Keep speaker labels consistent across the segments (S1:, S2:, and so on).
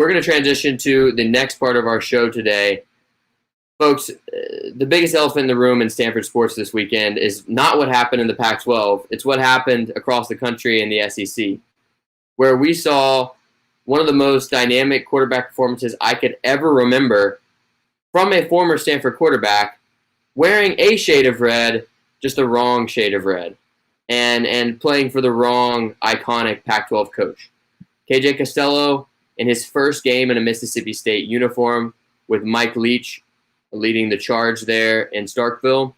S1: We're going to transition to the next part of our show today. Folks, the biggest elephant in the room in Stanford sports this weekend is not what happened in the Pac-12. It's what happened across the country in the SEC, where we saw one of the most dynamic quarterback performances I could ever remember from a former Stanford quarterback wearing a shade of red, just the wrong shade of red, and playing for the wrong iconic Pac-12 coach. KJ Costello, in his first game in a Mississippi State uniform with Mike Leach leading the charge there in Starkville,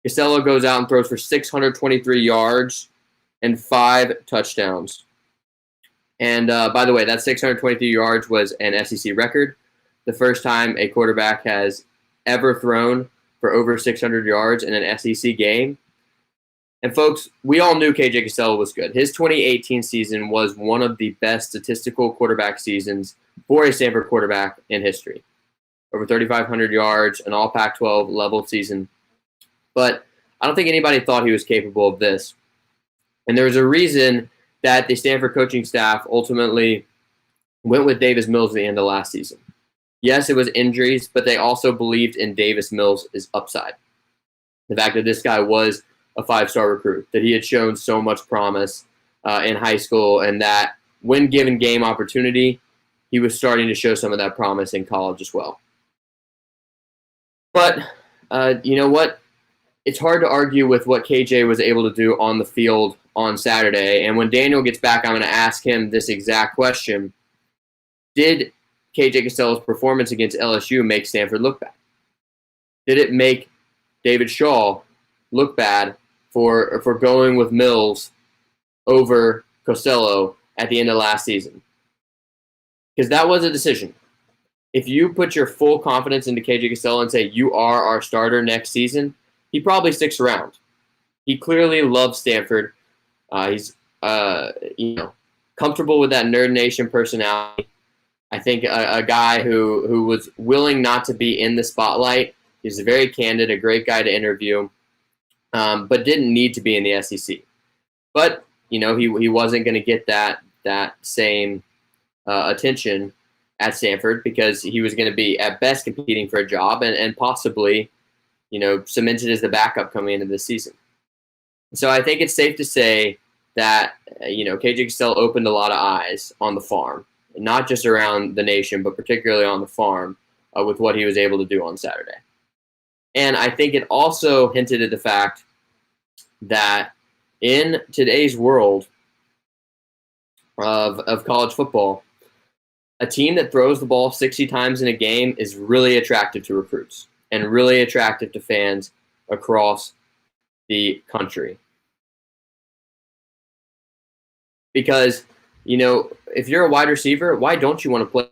S1: Costello goes out and throws for 623 yards and 5 touchdowns. And by the way, that 623 yards was an SEC record, the first time a quarterback has ever thrown for over 600 yards in an SEC game. And folks, we all knew KJ Costello was good. His 2018 season was one of the best statistical quarterback seasons for a Stanford quarterback in history. Over 3,500 yards, an all Pac-12 level season. But I don't think anybody thought he was capable of this. And there was a reason that the Stanford coaching staff ultimately went with Davis Mills at the end of last season. Yes, it was injuries, but they also believed in Davis Mills' upside. The fact that this guy was a 5-star recruit, that he had shown so much promise in high school, and that when given game opportunity, he was starting to show some of that promise in college as well. But you know what? It's hard to argue with what KJ was able to do on the field on Saturday. And when Daniel gets back, I'm going to ask him this exact question. Did KJ Costello's performance against LSU make Stanford look bad? Did it make David Shaw look bad for going with Mills over Costello at the end of last season? Because that was a decision. If you put your full confidence into KJ Costello and say you are our starter next season, he probably sticks around. He clearly loves Stanford. He's comfortable with that Nerd Nation personality. I think a guy who was willing not to be in the spotlight. He's very candid, a great guy to interview, but didn't need to be in the SEC. But he wasn't going to get that same attention at Stanford because he was going to be at best competing for a job and possibly, cemented as the backup coming into this season. So I think it's safe to say that, KJ Costello opened a lot of eyes on the farm, not just around the nation, but particularly on the farm with what he was able to do on Saturday. And I think it also hinted at the fact that in today's world of college football, a team that throws the ball 60 times in a game is really attractive to recruits and really attractive to fans across the country. Because, if you're a wide receiver, why don't you want to play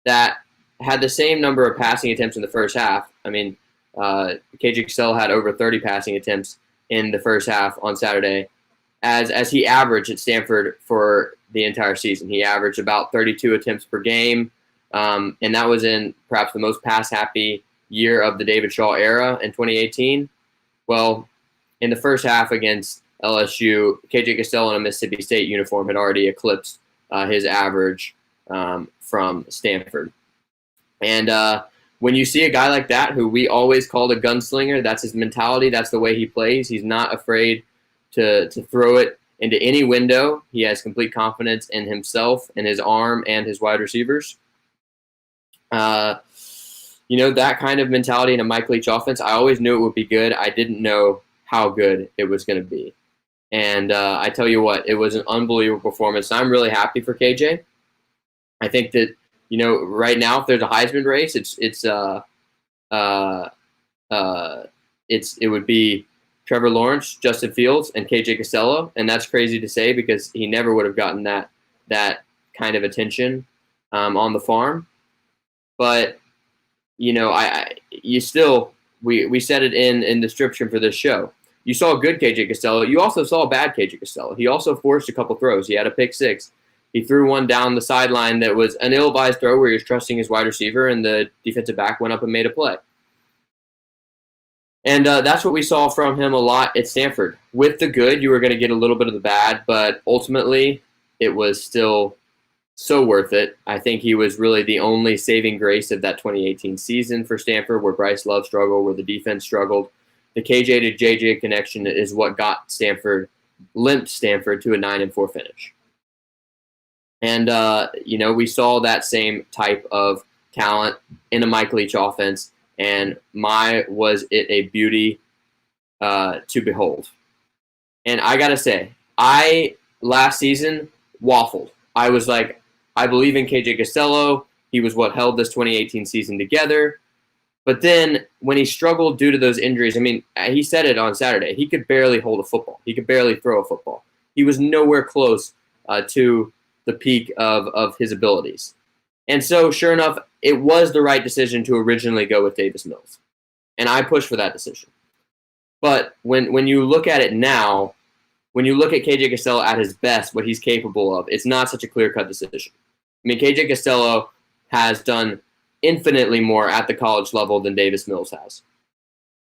S1: that had the same number of passing attempts in the first half? I mean, KJ Costello had over 30 passing attempts in the first half on Saturday, as he averaged at Stanford for the entire season. He averaged about 32 attempts per game, and that was in perhaps the most pass-happy year of the David Shaw era in 2018. Well, in the first half against LSU, KJ Costello in a Mississippi State uniform had already eclipsed his average from Stanford. And when you see a guy like that, who we always called a gunslinger, that's his mentality, that's the way he plays. He's not afraid to throw it into any window. He has complete confidence in himself, in his arm, and his wide receivers. That kind of mentality in a Mike Leach offense, I always knew it would be good. I didn't know how good it was going to be. And I tell you what, it was an unbelievable performance. I'm really happy for KJ. I think that, right now, if there's a Heisman race, it would be Trevor Lawrence, Justin Fields, and KJ Costello. And that's crazy to say because he never would have gotten that kind of attention on the farm. But, we said it in the description for this show. You saw a good KJ Costello. You also saw a bad KJ Costello. He also forced a couple throws. He had a pick six. He threw one down the sideline that was an ill-advised throw where he was trusting his wide receiver, and the defensive back went up and made a play. And that's what we saw from him a lot at Stanford. With the good, you were going to get a little bit of the bad, but ultimately it was still so worth it. I think he was really the only saving grace of that 2018 season for Stanford, where Bryce Love struggled, where the defense struggled. The KJ to JJ connection is what got limped Stanford to a 9-4 finish. And, we saw that same type of talent in a Mike Leach offense, and was it a beauty to behold. And I got to say, last season waffled. I was like, I believe in KJ Costello. He was what held this 2018 season together. But then when he struggled due to those injuries, he said it on Saturday, he could barely hold a football. He could barely throw a football. He was nowhere close to the peak of his abilities. And so, sure enough, it was the right decision to originally go with Davis Mills. And I pushed for that decision. But when you look at it now, when you look at KJ Costello at his best, what he's capable of, it's not such a clear-cut decision. KJ Costello has done infinitely more at the college level than Davis Mills has.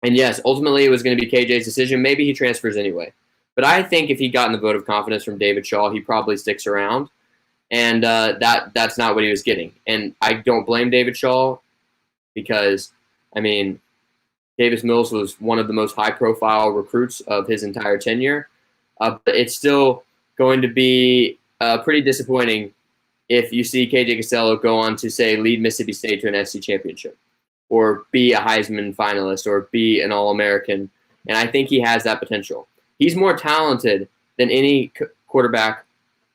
S1: And yes, ultimately it was going to be KJ's decision. Maybe he transfers anyway. But I think if he got in the vote of confidence from David Shaw, he probably sticks around. And that's not what he was getting. And I don't blame David Shaw because, Davis Mills was one of the most high-profile recruits of his entire tenure. But it's still going to be pretty disappointing if you see KJ Costello go on to, say, lead Mississippi State to an SEC championship or be a Heisman finalist or be an All-American. And I think he has that potential. He's more talented than any quarterback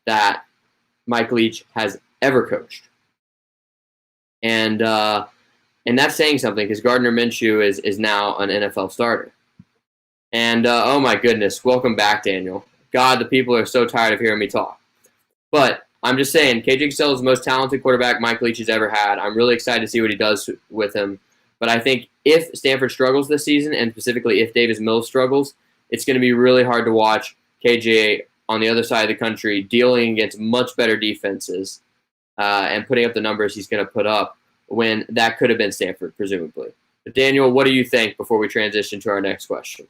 S1: that Mike Leach has ever coached. And that's saying something because Gardner Minshew is now an NFL starter. And, oh my goodness, welcome back, Daniel. God, the people are so tired of hearing me talk. But I'm just saying, KJ Costello is the most talented quarterback Mike Leach has ever had. I'm really excited to see what he does with him. But I think if Stanford struggles this season, and specifically if Davis Mills struggles, it's going to be really hard to watch KJ on the other side of the country dealing against much better defenses and putting up the numbers he's going to put up when that could have been Stanford, presumably. But Daniel, what do you think before we transition to our next question?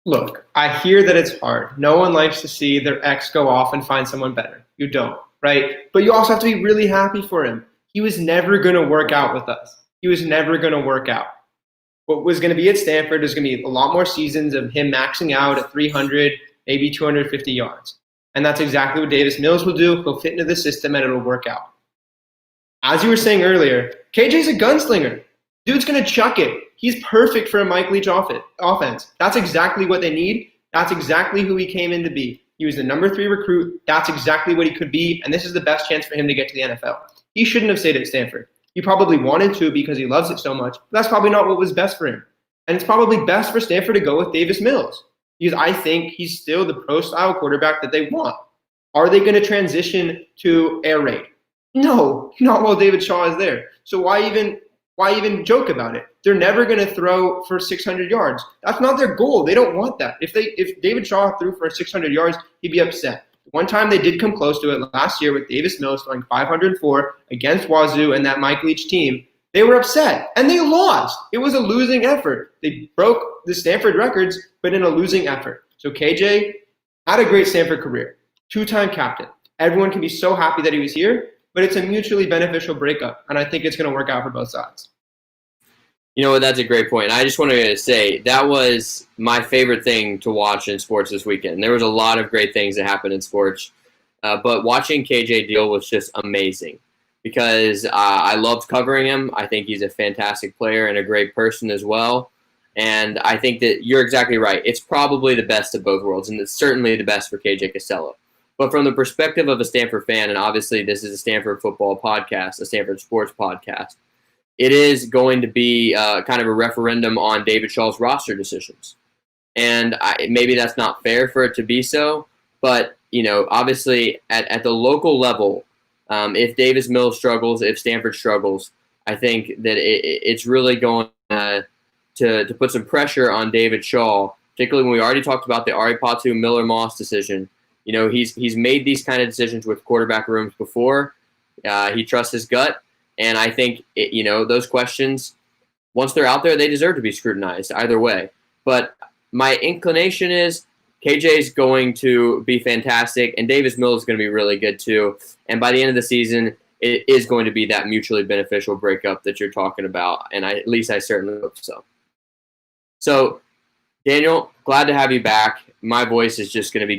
S2: Look, I hear that it's hard. No one likes to see their ex go off and find someone better. You don't, right? But you also have to be really happy for him. He was never going to work out with us. He was never going to work out. What was going to be at Stanford is going to be a lot more seasons of him maxing out at 300, maybe 250 yards. And that's exactly what Davis Mills will do. He'll fit into the system and it'll work out. As you were saying earlier, KJ's a gunslinger. Dude's going to chuck it. He's perfect for a Mike Leach offense. That's exactly what they need. That's exactly who he came in to be. He was the number 3 recruit. That's exactly what he could be, and this is the best chance for him to get to the NFL. He shouldn't have stayed at Stanford. He probably wanted to because he loves it so much, but that's probably not what was best for him. And it's probably best for Stanford to go with Davis Mills because I think he's still the pro-style quarterback that they want. Are they going to transition to air raid? No, not while David Shaw is there. So why even joke about it? They're never going to throw for 600 yards. That's not their goal. They don't want that. If David Shaw threw for 600 yards, he'd be upset. One time they did come close to it last year with Davis Mills throwing 504 against Wazoo and that Mike Leach team. They were upset, and they lost. It was a losing effort. They broke the Stanford records, but in a losing effort. So KJ had a great Stanford career, 2-time captain. Everyone can be so happy that he was here, but it's a mutually beneficial breakup, and I think it's going to work out for both sides.
S1: You know what? That's a great point. I just wanted to say that was my favorite thing to watch in sports this weekend. There was a lot of great things that happened in sports, but watching KJ deal was just amazing because I loved covering him. I think he's a fantastic player and a great person as well. And I think that you're exactly right. It's probably the best of both worlds, and it's certainly the best for KJ Costello. But from the perspective of a Stanford fan, and obviously this is a Stanford football podcast, a Stanford sports podcast, it is going to be kind of a referendum on David Shaw's roster decisions. And maybe that's not fair for it to be so, but, obviously at the local level, if Davis Mills struggles, if Stanford struggles, I think that it's really going to put some pressure on David Shaw, particularly when we already talked about the Ari Patu Miller-Moss decision. He's made these kind of decisions with quarterback rooms before. He trusts his gut. And I think, those questions, once they're out there, they deserve to be scrutinized either way. But my inclination is KJ is going to be fantastic, and Davis Mills is going to be really good too. And by the end of the season, it is going to be that mutually beneficial breakup that you're talking about, and at least I certainly hope so. So, Daniel, glad to have you back. My voice is just going to be